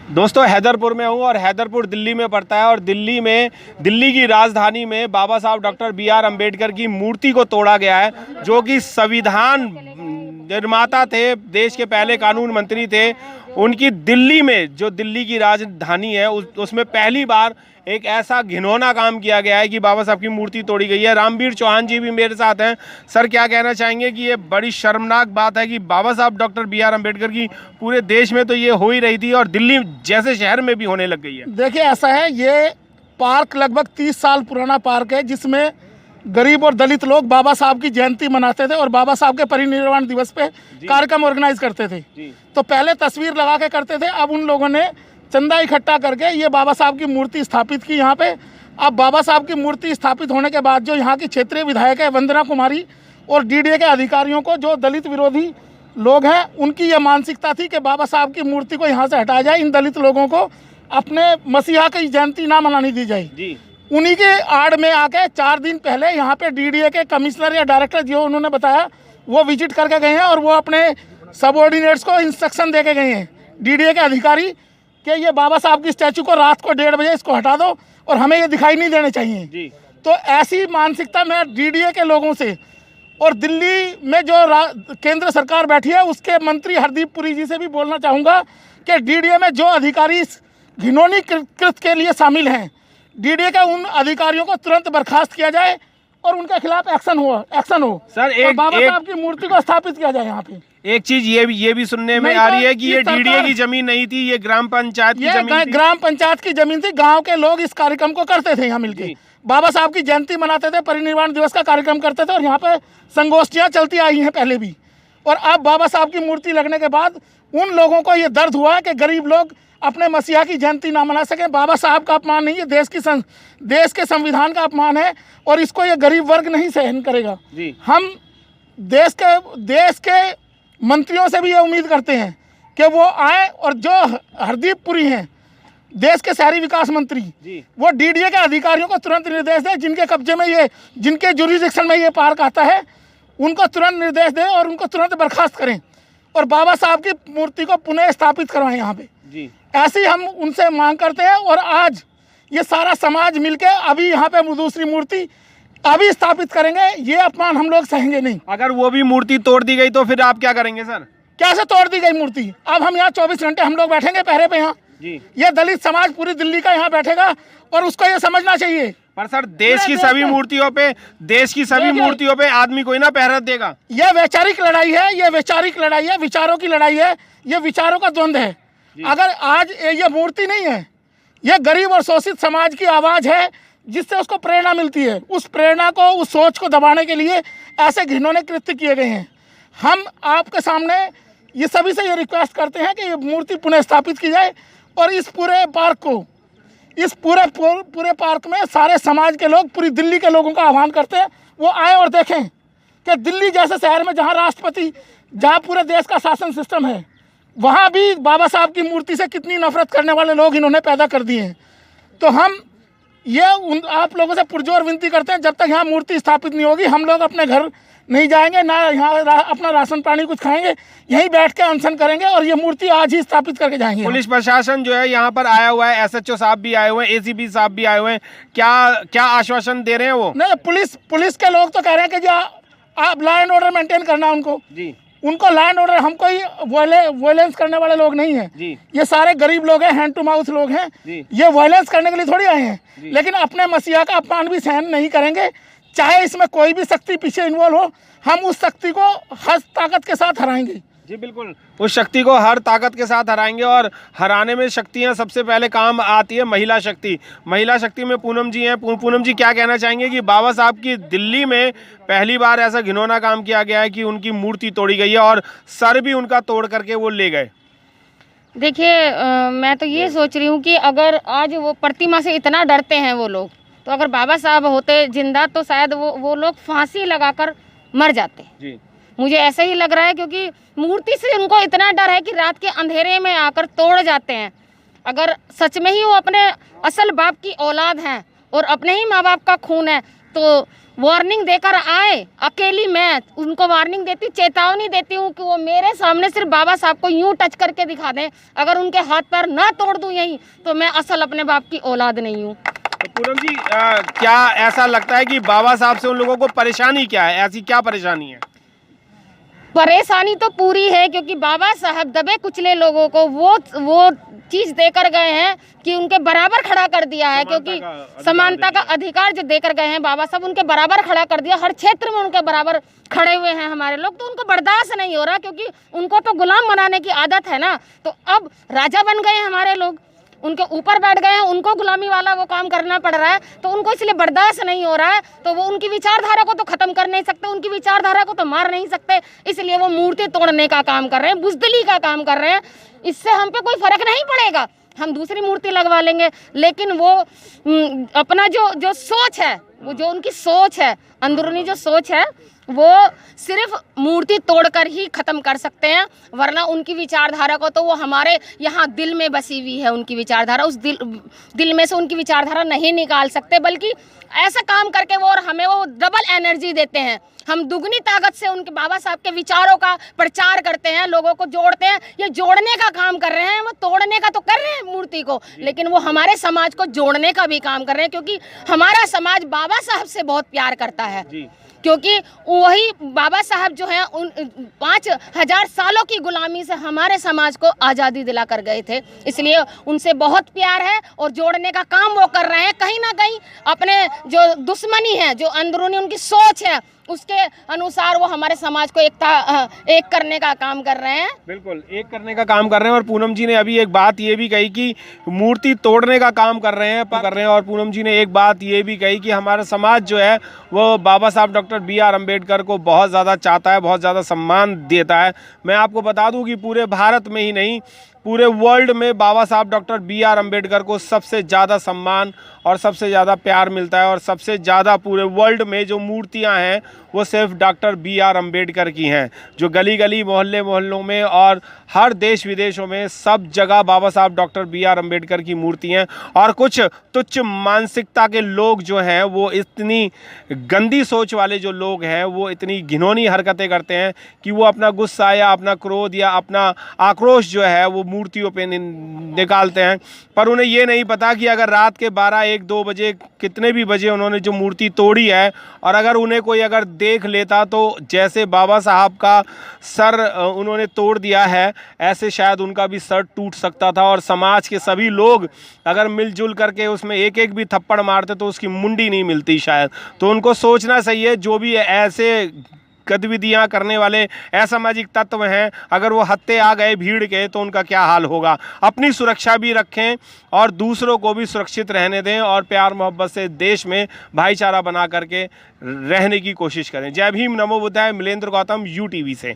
दोस्तों हैदरपुर में हूँ और हैदरपुर दिल्ली में पड़ता है और दिल्ली की राजधानी में बाबा साहब डॉक्टर बी.आर. अम्बेडकर की मूर्ति को तोड़ा गया है, जो कि संविधान निर्माता थे, देश के पहले कानून मंत्री थे। उनकी दिल्ली में, जो दिल्ली की राजधानी है, उसमें पहली बार एक ऐसा घिनौना काम किया गया है कि बाबा साहब की मूर्ति तोड़ी गई है। रामवीर चौहान जी भी मेरे साथ हैं। सर, क्या कहना चाहेंगे कि ये बड़ी शर्मनाक बात है कि बाबा साहब डॉक्टर बी.आर. अम्बेडकर की पूरे देश में तो ये हो ही रही थी और दिल्ली जैसे शहर में भी होने लग गई है। देखिए, ऐसा है, ये पार्क लगभग 30 साल पुराना पार्क है, जिसमें गरीब और दलित लोग बाबा साहब की जयंती मनाते थे और बाबा साहब के परिनिर्वाण दिवस पे कार्यक्रम ऑर्गेनाइज करते थे। तो पहले तस्वीर लगा के करते थे, अब उन लोगों ने चंदा इकट्ठा करके ये बाबा साहब की मूर्ति स्थापित की यहाँ पे। अब बाबा साहब की मूर्ति स्थापित होने के बाद जो यहाँ की क्षेत्रीय विधायक है वंदना कुमारी और डीडीए के अधिकारियों को, जो दलित विरोधी लोग हैं, उनकी ये मानसिकता थी कि बाबा साहब की मूर्ति को यहाँ से हटाया जाए, इन दलित लोगों को अपने मसीहा की जयंती ना मनाने दी जाए। उन्हीं के आड़ में आके 4 दिन पहले यहाँ पे डीडीए के कमिश्नर या डायरेक्टर, जो उन्होंने बताया, वो विजिट करके गए हैं और वो अपने सबऑर्डिनेट्स को इंस्ट्रक्शन दे के गए हैं, डीडीए के अधिकारी, कि ये बाबा साहब की स्टैचू को रात को 1:30 बजे इसको हटा दो और हमें ये दिखाई नहीं देने चाहिए। तो ऐसी मानसिकता में डीडीए के लोगों से और दिल्ली में जो केंद्र सरकार बैठी है उसके मंत्री हरदीप पुरी जी से भी बोलना चाहूँगा कि डीडीए में जो अधिकारी इस घिनौनी कृत्य के लिए शामिल हैं, डीडीए के उन अधिकारियों को तुरंत बर्खास्त किया जाए और उनके खिलाफ एक्शन हो। सर, बाबा साहब की मूर्ति को स्थापित किया जाए यहाँ पे। एक चीज ये भी सुनने में आ रही है कि ये डीडीए की जमीन नहीं थी, ये ग्राम पंचायत की जमीन थी। ग्राम पंचायत की जमीन थी। गांव के लोग इस कार्यक्रम को करते थे, यहाँ मिलके बाबा साहब की जयंती मनाते थे, परिनिर्वाण दिवस का कार्यक्रम करते थे और यहाँ पे संगोष्ठियाँ चलती आई हैं पहले भी। और अब बाबा साहब की मूर्ति लगने के बाद उन लोगों को ये दर्द हुआ कि गरीब लोग अपने मसीहा की जयंती ना मना सके। बाबा साहब का अपमान नहीं है, देश के संविधान का अपमान है और इसको ये गरीब वर्ग नहीं सहन करेगा। हम देश के मंत्रियों से भी ये उम्मीद करते हैं कि वो आए और जो हरदीप पुरी हैं, देश के शहरी विकास मंत्री, वो डीडीए के अधिकारियों को तुरंत निर्देश दें, जिनके कब्जे में ये, जिनके जुरिडिक्शन में ये पार्क आता है, उनको तुरंत निर्देश दें और उनको तुरंत बर्खास्त करें और बाबा साहब की मूर्ति को पुनः स्थापित करवाएं यहाँ पे। ऐसी हम उनसे मांग करते हैं और आज ये सारा समाज मिलके अभी यहाँ पे दूसरी मूर्ति अभी स्थापित करेंगे। ये अपमान हम लोग सहेंगे नहीं। अगर वो भी मूर्ति तोड़ दी गई तो फिर आप क्या करेंगे सर? कैसे तोड़ दी गई मूर्ति? अब हम यहाँ 24 घंटे हम लोग बैठेंगे पहरे पे। यहाँ ये दलित समाज पूरी दिल्ली का यहाँ बैठेगा और उसको ये समझना चाहिए। पर सर, देश की सभी मूर्तियों पे आदमी कोई ना पहरा देगा। ये वैचारिक लड़ाई है, विचारों की लड़ाई है, ये विचारों का द्वंद्व है। अगर आज ये मूर्ति नहीं है, ये गरीब और शोषित समाज की आवाज है, जिससे उसको प्रेरणा मिलती है। उस प्रेरणा को, उस सोच को दबाने के लिए ऐसे घिनौने कृत्य किए गए हैं। हम आपके सामने ये सभी से ये रिक्वेस्ट करते हैं कि ये मूर्ति पुनः स्थापित की जाए और इस पूरे पार्क को, इस पूरे पार्क में सारे समाज के लोग, पूरी दिल्ली के लोगों का आह्वान करते हैं, वो आए और देखें कि दिल्ली जैसे शहर में जहाँ राष्ट्रपति, जहाँ पूरे देश का शासन सिस्टम है, वहाँ भी बाबा साहब की मूर्ति से कितनी नफरत करने वाले लोग इन्होंने पैदा कर दिए हैं। तो हम आप लोगों से पुरजोर विनती करते हैं, जब तक यहाँ मूर्ति स्थापित नहीं होगी हम लोग अपने घर नहीं जाएंगे, ना यहाँ अपना राशन पानी कुछ खाएंगे, यहीं बैठ के अनशन करेंगे और ये मूर्ति आज ही स्थापित करके जाएंगे। पुलिस प्रशासन जो है यहाँ पर आया हुआ है, एसएचओ साहब भी आए हुए हैं, एसीपी साहब भी आए हुए हैं, क्या आश्वासन दे रहे हैं वो? नहीं, पुलिस के लोग तो कह रहे हैं कि जो आप लॉ एंड ऑर्डर मेंटेन करना उनको लॉ एंड ऑर्डर, हम कोई वायलेंस करने वाले लोग नहीं हैं। ये सारे गरीब लोग हैं, हैंड टू माउथ लोग हैं, ये वायलेंस करने के लिए थोड़ी आए हैं, लेकिन अपने मसीहा का अपमान भी सहन नहीं करेंगे, चाहे इसमें कोई भी शक्ति पीछे इन्वॉल्व हो। हम उस शक्ति को हर ताकत के साथ हराएंगे। जी बिल्कुल, उस शक्ति को हर ताकत के साथ हराएंगे और हराने में शक्तियां सबसे पहले काम आती है महिला शक्ति में पूनम जी हैं। पूनम जी, क्या कहना चाहेंगे कि बाबा साहब की दिल्ली में पहली बार ऐसा घिनौना काम किया गया है कि उनकी मूर्ति तोड़ी गई है और सर भी उनका तोड़ करके वो ले गए? देखिए, मैं तो ये सोच रही हूँ कि अगर आज वो प्रतिमा से इतना डरते हैं वो लोग, तो अगर बाबा साहब होते जिंदा तो शायद वो लोग फांसी लगाकर मर जाते। जी, मुझे ऐसा ही लग रहा है, क्योंकि मूर्ति से उनको इतना डर है कि रात के अंधेरे में आकर तोड़ जाते हैं। अगर सच में ही वो अपने असल बाप की औलाद हैं और अपने ही माँ बाप का खून है, तो वार्निंग देकर आए। अकेली मैं उनको वार्निंग देती, चेतावनी देती हूँ कि वो मेरे सामने सिर्फ बाबा साहब को यूं टच करके दिखा दें। अगर उनके हाथ पैर ना तोड़ दूं यहीं, तो मैं असल अपने बाप की औलाद नहीं हूँ। तो पूनम जी, क्या ऐसा लगता है कि बाबा साहब से उन लोगों को परेशानी क्या है? ऐसी क्या परेशानी है? परेशानी तो पूरी है, क्योंकि बाबा साहब दबे कुचले लोगों को वो चीज देकर गए हैं कि उनके बराबर खड़ा कर दिया है। क्योंकि समानता का अधिकार जो देकर गए हैं बाबा साहब, उनके बराबर खड़ा कर दिया। हर क्षेत्र में उनके बराबर खड़े हुए हैं हमारे लोग। तो उनको बर्दाश्त नहीं हो रहा, क्योंकि उनको तो गुलाम बनाने की आदत है ना। तो अब राजा बन गए हैं हमारे लोग, उनके ऊपर बैठ गए हैं, उनको गुलामी वाला वो काम करना पड़ रहा है। तो उनको इसलिए बर्दाश्त नहीं हो रहा है। तो वो उनकी विचारधारा को तो खत्म कर नहीं सकते, उनकी विचारधारा को तो मार नहीं सकते, इसलिए वो मूर्ति तोड़ने का काम कर रहे हैं, बुजदिली का काम कर रहे हैं। इससे हम पे कोई फर्क नहीं पड़ेगा, हम दूसरी मूर्ति लगवा लेंगे। लेकिन वो अपना जो सोच है, वो जो उनकी सोच है, अंदरूनी जो सोच है, वो सिर्फ मूर्ति तोड़कर ही खत्म कर सकते हैं। वरना उनकी विचारधारा को तो वो हमारे यहाँ दिल में बसी हुई है। उनकी विचारधारा, उस दिल में से उनकी विचारधारा नहीं निकाल सकते। बल्कि ऐसा काम करके वो और हमें वो डबल एनर्जी देते हैं। हम दुगनी ताकत से उनके बाबा साहब के विचारों का प्रचार करते हैं, लोगों को जोड़ते हैं। ये जोड़ने का काम कर रहे हैं, वो तोड़ने का तो कर रहे हैं मूर्ति को, लेकिन वो हमारे समाज को जोड़ने का भी काम कर रहे हैं। क्योंकि हमारा समाज बाबा साहब से बहुत प्यार करता है। क्योंकि वही बाबा साहब जो हैं उन 5000 सालों की गुलामी से हमारे समाज को आज़ादी दिला कर गए थे। इसलिए उनसे बहुत प्यार है और जोड़ने का काम वो कर रहे हैं। कहीं ना कहीं अपने जो दुश्मनी है, जो अंदरूनी उनकी सोच है, उसके अनुसार वो हमारे समाज को एक करने का काम कर रहे हैं। बिल्कुल, एक करने का काम कर रहे हैं। और पूनम जी ने अभी एक बात ये भी कही कि मूर्ति तोड़ने का काम कर रहे हैं। और पूनम जी ने एक बात ये भी कही कि हमारा समाज जो है वो बाबा साहब डॉक्टर B.R. अम्बेडकर को बहुत ज़्यादा चाहता है, बहुत ज़्यादा सम्मान देता है। मैं आपको बता दूं कि पूरे भारत में ही नहीं, पूरे वर्ल्ड में बाबा साहब डॉक्टर B.R. अम्बेडकर को सबसे ज़्यादा सम्मान और सबसे ज़्यादा प्यार मिलता है। और सबसे ज़्यादा पूरे वर्ल्ड में जो मूर्तियां हैं वो सिर्फ डॉक्टर B.R. अम्बेडकर की हैं। जो गली गली मोहल्ले मोहल्लों में और हर देश विदेशों में सब जगह बाबा साहब डॉक्टर B.R. अम्बेडकर की मूर्ति हैं। और कुछ तुच्छ मानसिकता के लोग जो हैं, वो इतनी गंदी सोच वाले जो लोग हैं, वो इतनी घिनौनी हरकतें करते हैं कि वो अपना गुस्सा या अपना क्रोध या अपना आक्रोश जो है वो मूर्तियों पे निकालते हैं। पर उन्हें ये नहीं पता कि अगर रात के 12, 1, 2 बजे, कितने भी बजे उन्होंने जो मूर्ति तोड़ी है, और अगर उन्हें कोई अगर देख लेता तो जैसे बाबा साहब का सर उन्होंने तोड़ दिया है, ऐसे शायद उनका भी सर टूट सकता था। और समाज के सभी लोग अगर मिलजुल करके उसमें एक एक भी थप्पड़ मारते तो उसकी मुंडी नहीं मिलती शायद। तो उनको सोचना चाहिए, जो भी ऐसे गतिविधियां करने वाले असामाजिक तत्व हैं, अगर वो हत्थे आ गए भीड़ के तो उनका क्या हाल होगा। अपनी सुरक्षा भी रखें और दूसरों को भी सुरक्षित रहने दें और प्यार मोहब्बत से देश में भाईचारा बना करके रहने की कोशिश करें। जय भीम, नमो बुद्धाय। मिलेंद्र गौतम, UTV से।